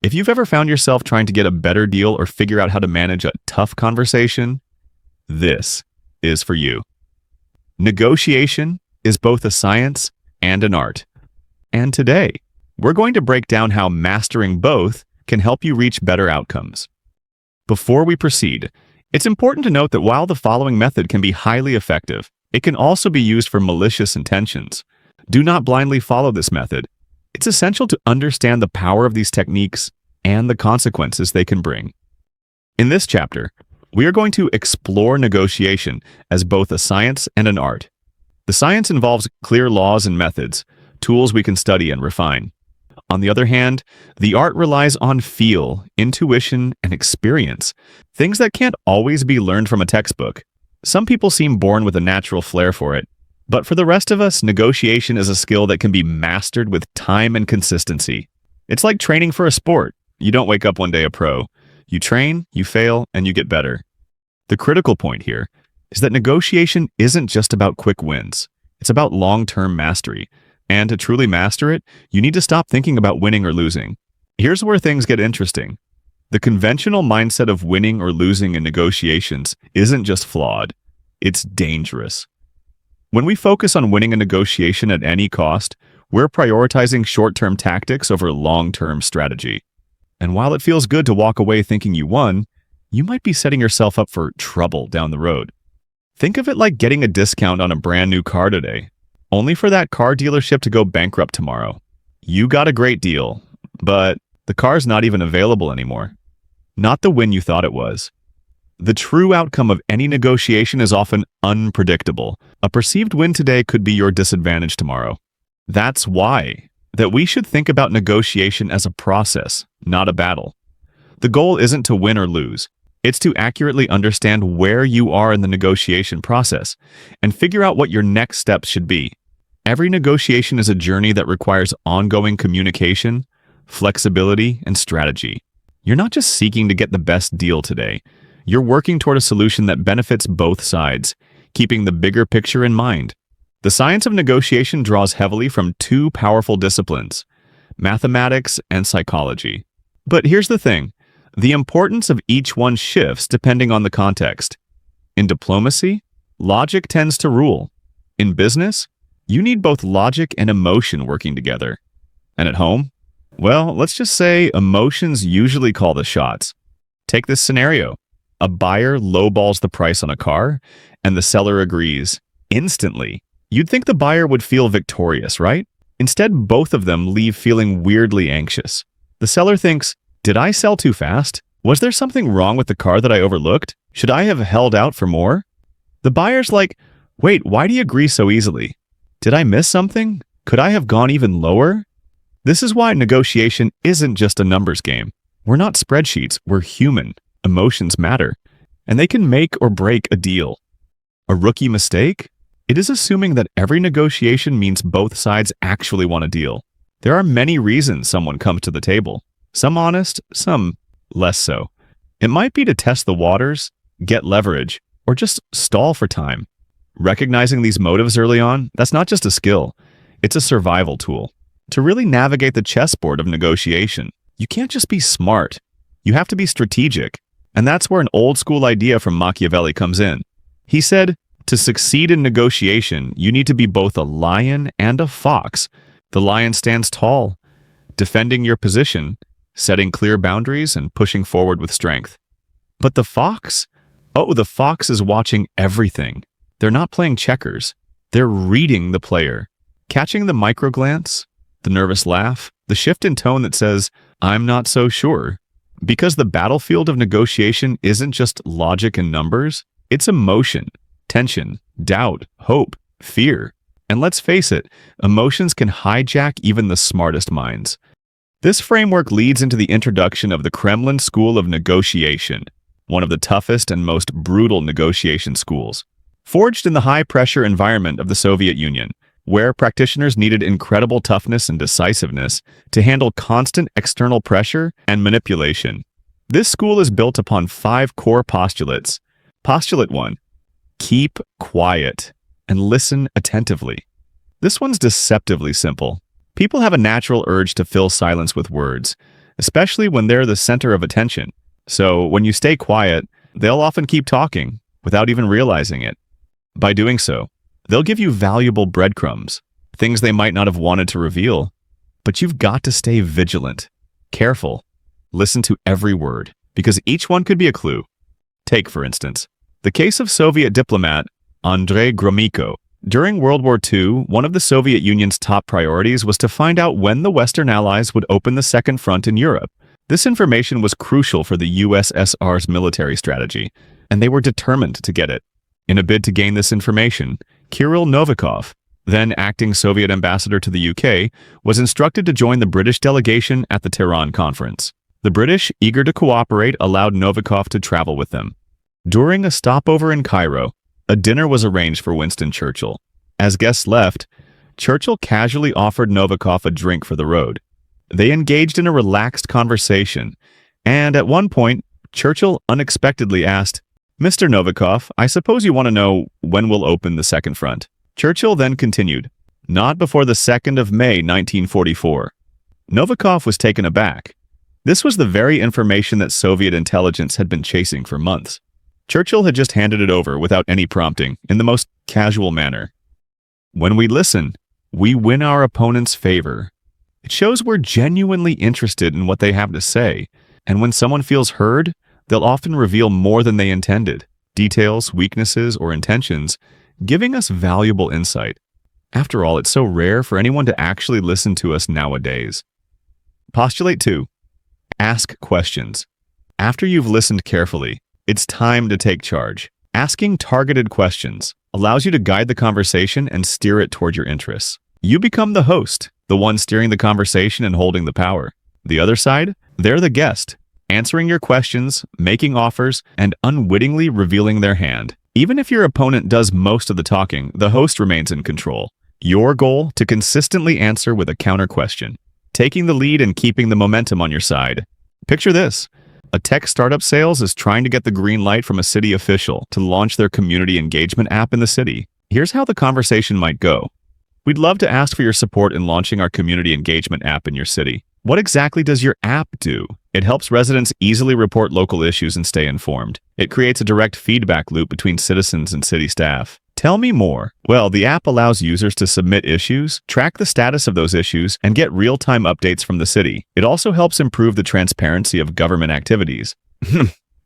If you've ever found yourself trying to get a better deal or figure out how to manage a tough conversation, this is for you. Negotiation is both a science and an art. And today, we're going to break down how mastering both can help you reach better outcomes. Before we proceed, it's important to note that while the following method can be highly effective, it can also be used for malicious intentions. Do not blindly follow this method. It's essential to understand the power of these techniques and the consequences they can bring. In this chapter, we are going to explore negotiation as both a science and an art. The science involves clear laws and methods, tools we can study and refine. On the other hand, the art relies on feel, intuition, and experience, things that can't always be learned from a textbook. Some people seem born with a natural flair for it, but for the rest of us, negotiation is a skill that can be mastered with time and consistency. It's like training for a sport. You don't wake up one day a pro. You train, you fail, and you get better. The critical point here is that negotiation isn't just about quick wins. It's about long-term mastery. And to truly master it, you need to stop thinking about winning or losing. Here's where things get interesting. The conventional mindset of winning or losing in negotiations isn't just flawed, it's dangerous. When we focus on winning a negotiation at any cost, we're prioritizing short-term tactics over long-term strategy. And while it feels good to walk away thinking you won, you might be setting yourself up for trouble down the road. Think of it like getting a discount on a brand new car today, only for that car dealership to go bankrupt tomorrow. You got a great deal, but the car's not even available anymore. Not the win you thought it was. The true outcome of any negotiation is often unpredictable. A perceived win today could be your disadvantage tomorrow. That's why that we should think about negotiation as a process, not a battle. The goal isn't to win or lose. It's to accurately understand where you are in the negotiation process and figure out what your next steps should be. Every negotiation is a journey that requires ongoing communication, flexibility, and strategy. You're not just seeking to get the best deal today. You're working toward a solution that benefits both sides, keeping the bigger picture in mind. The science of negotiation draws heavily from two powerful disciplines, mathematics and psychology. But here's the thing. The importance of each one shifts depending on the context. In diplomacy, logic tends to rule. In business, you need both logic and emotion working together. And at home? Well, let's just say emotions usually call the shots. Take this scenario. A buyer lowballs the price on a car, and the seller agrees. Instantly, you'd think the buyer would feel victorious, right? Instead, both of them leave feeling weirdly anxious. The seller thinks, did I sell too fast? Was there something wrong with the car that I overlooked? Should I have held out for more? The buyer's like, wait, why do you agree so easily? Did I miss something? Could I have gone even lower? This is why negotiation isn't just a numbers game. We're not spreadsheets, we're human. Emotions matter, and they can make or break a deal. A rookie mistake? It is assuming that every negotiation means both sides actually want a deal. There are many reasons someone comes to the table. Some honest, some less so. It might be to test the waters, get leverage, or just stall for time. Recognizing these motives early on, that's not just a skill, it's a survival tool. To really navigate the chessboard of negotiation, you can't just be smart. You have to be strategic. And that's where an old school idea from Machiavelli comes in. He said, to succeed in negotiation, you need to be both a lion and a fox. The lion stands tall, defending your position, setting clear boundaries, and pushing forward with strength. But the fox? Oh, the fox is watching everything. They're not playing checkers. They're reading the player, catching the micro-glance, the nervous laugh, the shift in tone that says, I'm not so sure. Because the battlefield of negotiation isn't just logic and numbers, it's emotion, tension, doubt, hope, fear. And let's face it, emotions can hijack even the smartest minds. This framework leads into the introduction of the Kremlin School of Negotiation, one of the toughest and most brutal negotiation schools. Forged in the high-pressure environment of the Soviet Union, where practitioners needed incredible toughness and decisiveness to handle constant external pressure and manipulation. This school is built upon 5 core postulates. Postulate 1, keep quiet and listen attentively. This one's deceptively simple. People have a natural urge to fill silence with words. especially when they're the center of attention. So when you stay quiet, they'll often keep talking without even realizing it. By doing so, they'll give you valuable breadcrumbs, things they might not have wanted to reveal. But you've got to stay vigilant, careful, listen to every word, because each one could be a clue. Take, for instance, the case of Soviet diplomat Andrei Gromyko. During World War II, one of the Soviet Union's top priorities was to find out when the Western Allies would open the Second Front in Europe. This information was crucial for the USSR's military strategy, and they were determined to get it. In a bid to gain this information, Kirill Novikov, then acting Soviet ambassador to the UK, was instructed to join the British delegation at the Tehran conference. The British, eager to cooperate, allowed Novikov to travel with them. During a stopover in Cairo, a dinner was arranged for Winston Churchill. As guests left, Churchill casually offered Novikov a drink for the road. They engaged in a relaxed conversation, and at one point, Churchill unexpectedly asked, "Mr. Novikov, I suppose you want to know when we'll open the Second Front." Churchill then continued, "Not before the 2nd of May, 1944. Novikov was taken aback. This was the very information that Soviet intelligence had been chasing for months. Churchill had just handed it over without any prompting, in the most casual manner. When we listen, we win our opponent's favor. It shows we're genuinely interested in what they have to say, and when someone feels heard, they'll often reveal more than they intended, details, weaknesses, or intentions, giving us valuable insight. After all, it's so rare for anyone to actually listen to us nowadays." Postulate 2. Ask questions. After you've listened carefully, it's time to take charge. Asking targeted questions allows you to guide the conversation and steer it toward your interests. You become the host, the one steering the conversation and holding the power. The other side, they're the guest, answering your questions, making offers, and unwittingly revealing their hand. Even if your opponent does most of the talking, the host remains in control. Your goal, to consistently answer with a counter question, taking the lead and keeping the momentum on your side. Picture this. A tech startup sales is trying to get the green light from a city official to launch their community engagement app in the city. Here's how the conversation might go. "We'd love to ask for your support in launching our community engagement app in your city. What exactly does your app do?" It helps residents easily report local issues and stay informed. It creates a direct feedback loop between citizens and city staff. "Tell me more." Well, the app allows users to submit issues, track the status of those issues, and get real-time updates from the city. It also helps improve the transparency of government activities.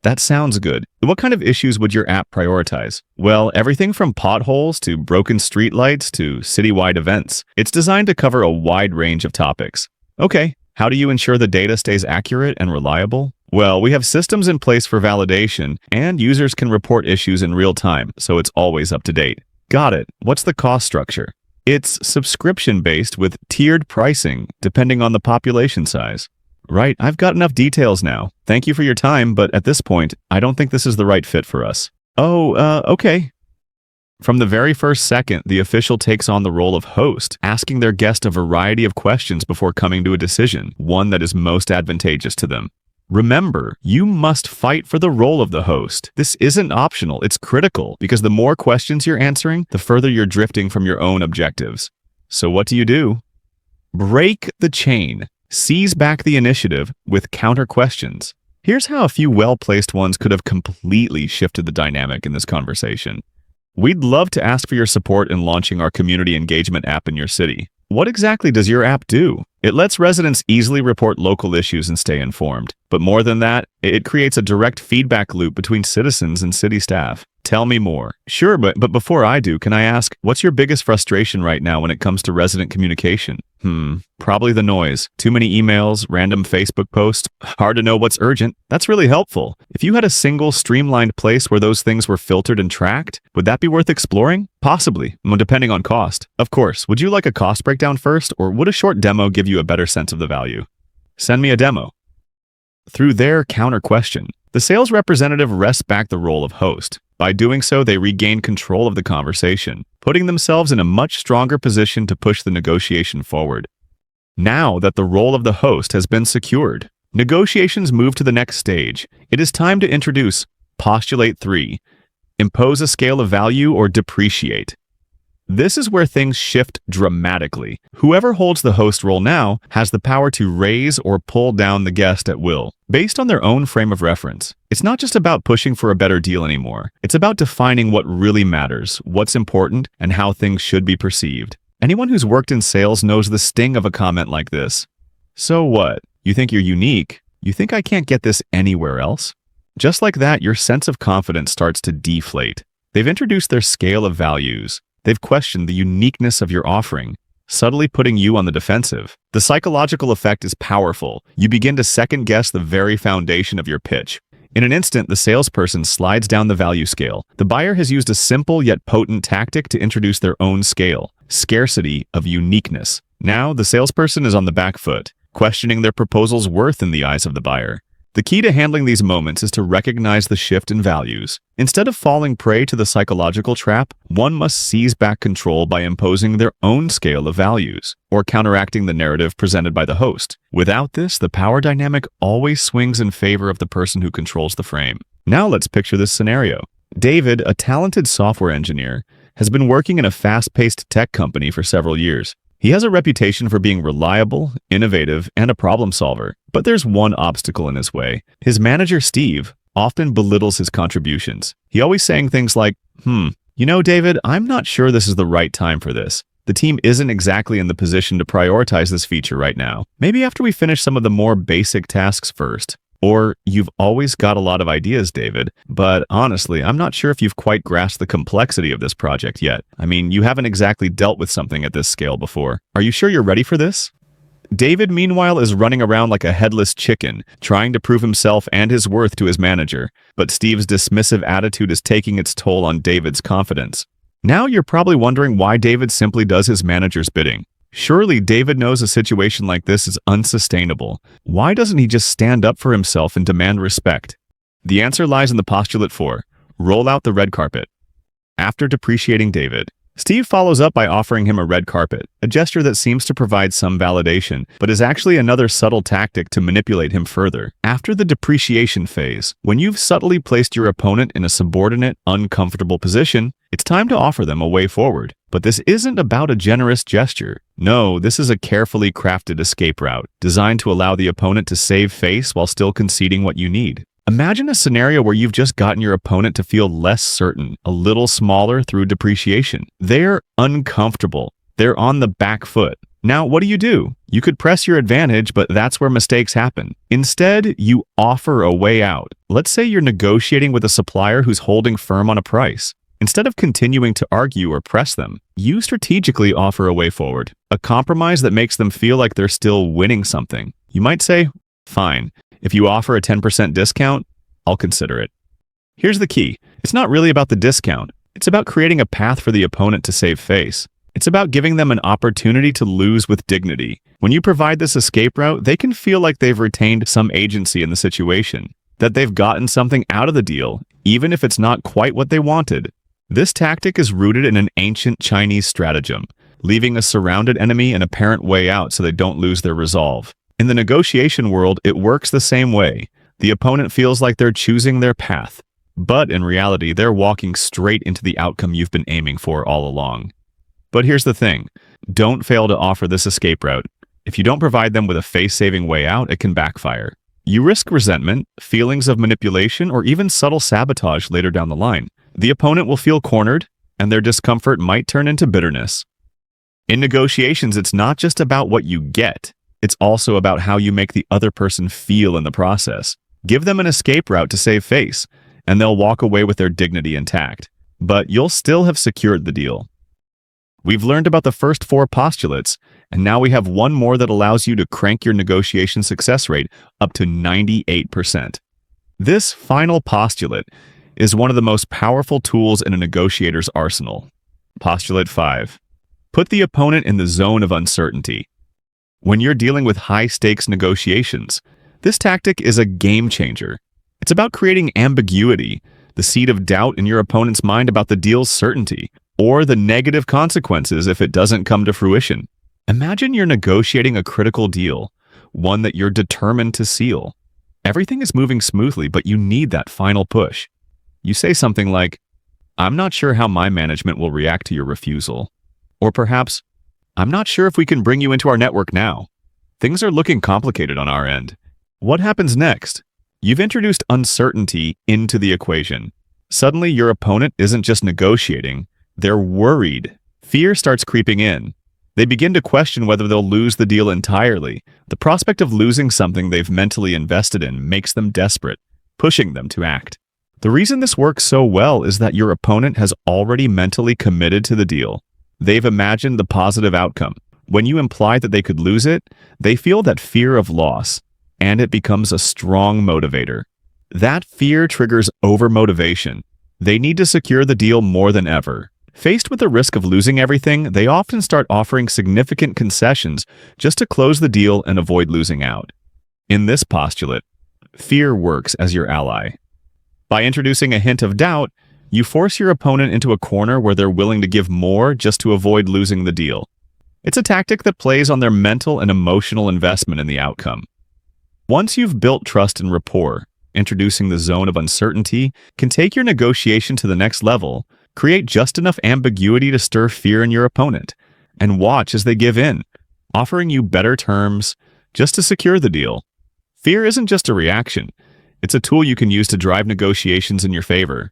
That sounds good. What kind of issues would your app prioritize? Well, everything from potholes to broken streetlights to citywide events. It's designed to cover a wide range of topics. Okay. How do you ensure the data stays accurate and reliable? Well, we have systems in place for validation, and users can report issues in real time, so it's always up to date. Got it. What's the cost structure? It's subscription-based with tiered pricing, depending on the population size. Right, I've got enough details now. Thank you for your time, but at this point, I don't think this is the right fit for us. Okay. From the very first second, the official takes on the role of host, asking their guest a variety of questions before coming to a decision, one that is most advantageous to them. Remember, you must fight for the role of the host. This isn't optional, it's critical, because the more questions you're answering, the further you're drifting from your own objectives. So what do? Break the chain. Seize back the initiative with counter questions. Here's how a few well-placed ones could have completely shifted the dynamic in this conversation. "We'd love to ask for your support in launching our community engagement app in your city. What exactly does your app do?" It lets residents easily report local issues and stay informed. But more than that, it creates a direct feedback loop between citizens and city staff. "Tell me more." "Sure, but before I do, can I ask, what's your biggest frustration right now when it comes to resident communication?" Probably the noise. Too many emails, random Facebook posts, hard to know what's urgent. That's really helpful. If you had a single, streamlined place where those things were filtered and tracked, would that be worth exploring? Possibly, depending on cost. Of course, would you like a cost breakdown first, or would a short demo give you a better sense of the value? Send me a demo. Through their counter question, the sales representative rests back the role of host. By doing so, they regain control of the conversation, putting themselves in a much stronger position to push the negotiation forward. Now that the role of the host has been secured, negotiations move to the next stage. It is time to introduce Postulate 3. Impose a scale of value or depreciate. This is where things shift dramatically. Whoever holds the host role now has the power to raise or pull down the guest at will, based on their own frame of reference. It's not just about pushing for a better deal anymore. It's about defining what really matters, what's important, and how things should be perceived. Anyone who's worked in sales knows the sting of a comment like this. So what? You think you're unique? You think I can't get this anywhere else? Just like that, your sense of confidence starts to deflate. They've introduced their scale of values. They've questioned the uniqueness of your offering, subtly putting you on the defensive. The psychological effect is powerful. You begin to second-guess the very foundation of your pitch. In an instant, the salesperson slides down the value scale. The buyer has used a simple yet potent tactic to introduce their own scale, scarcity of uniqueness. Now, the salesperson is on the back foot, questioning their proposal's worth in the eyes of the buyer. The key to handling these moments is to recognize the shift in values. Instead of falling prey to the psychological trap, one must seize back control by imposing their own scale of values, or counteracting the narrative presented by the host. Without this, the power dynamic always swings in favor of the person who controls the frame. Now let's picture this scenario. David, a talented software engineer, has been working in a fast-paced tech company for several years. He has a reputation for being reliable, innovative, and a problem solver. But there's one obstacle in his way. His manager, Steve, often belittles his contributions. He always saying things like, you know, David, I'm not sure this is the right time for this. The team isn't exactly in the position to prioritize this feature right now. Maybe after we finish some of the more basic tasks first. Or, you've always got a lot of ideas, David, but honestly, I'm not sure if you've quite grasped the complexity of this project yet. I mean, you haven't exactly dealt with something at this scale before. Are you sure you're ready for this? David, meanwhile, is running around like a headless chicken, trying to prove himself and his worth to his manager. But Steve's dismissive attitude is taking its toll on David's confidence. Now you're probably wondering why David simply does his manager's bidding. Surely David knows a situation like this is unsustainable. Why doesn't he just stand up for himself and demand respect? The answer lies in the postulate 4. Roll out the red carpet. After depreciating David, Steve follows up by offering him a red carpet, a gesture that seems to provide some validation, but is actually another subtle tactic to manipulate him further. After the depreciation phase, when you've subtly placed your opponent in a subordinate, uncomfortable position, it's time to offer them a way forward. But this isn't about a generous gesture. No, this is a carefully crafted escape route, designed to allow the opponent to save face while still conceding what you need. Imagine a scenario where you've just gotten your opponent to feel less certain, a little smaller through depreciation. They're uncomfortable. They're on the back foot. Now, what do? You could press your advantage, but that's where mistakes happen. Instead, you offer a way out. Let's say you're negotiating with a supplier who's holding firm on a price. Instead of continuing to argue or press them, you strategically offer a way forward, a compromise that makes them feel like they're still winning something. You might say, fine, if you offer a 10% discount, I'll consider it. Here's the key. It's not really about the discount. It's about creating a path for the opponent to save face. It's about giving them an opportunity to lose with dignity. When you provide this escape route, they can feel like they've retained some agency in the situation, that they've gotten something out of the deal, even if it's not quite what they wanted. This tactic is rooted in an ancient Chinese stratagem, leaving a surrounded enemy an apparent way out so they don't lose their resolve. In the negotiation world, it works the same way. The opponent feels like they're choosing their path, but in reality, they're walking straight into the outcome you've been aiming for all along. But here's the thing. Don't fail to offer this escape route. If you don't provide them with a face-saving way out, it can backfire. You risk resentment, feelings of manipulation, or even subtle sabotage later down the line. The opponent will feel cornered, and their discomfort might turn into bitterness. In negotiations, it's not just about what you get. It's also about how you make the other person feel in the process. Give them an escape route to save face, and they'll walk away with their dignity intact. But you'll still have secured the deal. We've learned about the first 4 postulates, and now we have one more that allows you to crank your negotiation success rate up to 98%. This final postulate is one of the most powerful tools in a negotiator's arsenal. Postulate 5. Put the opponent in the zone of uncertainty. When you're dealing with high-stakes negotiations, this tactic is a game changer. It's about creating ambiguity, the seed of doubt in your opponent's mind about the deal's certainty, or the negative consequences if it doesn't come to fruition. Imagine you're negotiating a critical deal, one that you're determined to seal. Everything is moving smoothly, but you need that final push. You say something like, I'm not sure how my management will react to your refusal. Or perhaps, "I'm not sure if we can bring you into our network now. Things are looking complicated on our end." What happens next? You've introduced uncertainty into the equation. Suddenly, your opponent isn't just negotiating, they're worried. Fear starts creeping in. They begin to question whether they'll lose the deal entirely. The prospect of losing something they've mentally invested in makes them desperate, pushing them to act. The reason this works so well is that your opponent has already mentally committed to the deal. They've imagined the positive outcome. When you imply that they could lose it, they feel that fear of loss, and it becomes a strong motivator. That fear triggers overmotivation. They need to secure the deal more than ever. Faced with the risk of losing everything, they often start offering significant concessions just to close the deal and avoid losing out. In this postulate, fear works as your ally. By introducing a hint of doubt, you force your opponent into a corner where they're willing to give more just to avoid losing the deal. It's a tactic that plays on their mental and emotional investment in the outcome. Once you've built trust and rapport, introducing the zone of uncertainty can take your negotiation to the next level. Create just enough ambiguity to stir fear in your opponent, and watch as they give in, offering you better terms just to secure the deal. Fear isn't just a reaction. It's a tool you can use to drive negotiations in your favor.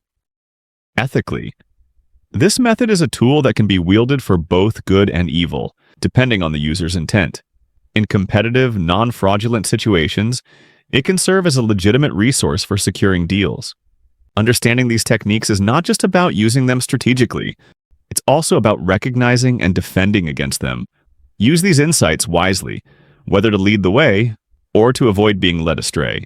Ethically, this method is a tool that can be wielded for both good and evil, depending on the user's intent. In competitive, non-fraudulent situations, it can serve as a legitimate resource for securing deals. Understanding these techniques is not just about using them strategically. It's also about recognizing and defending against them. Use these insights wisely, whether to lead the way or to avoid being led astray.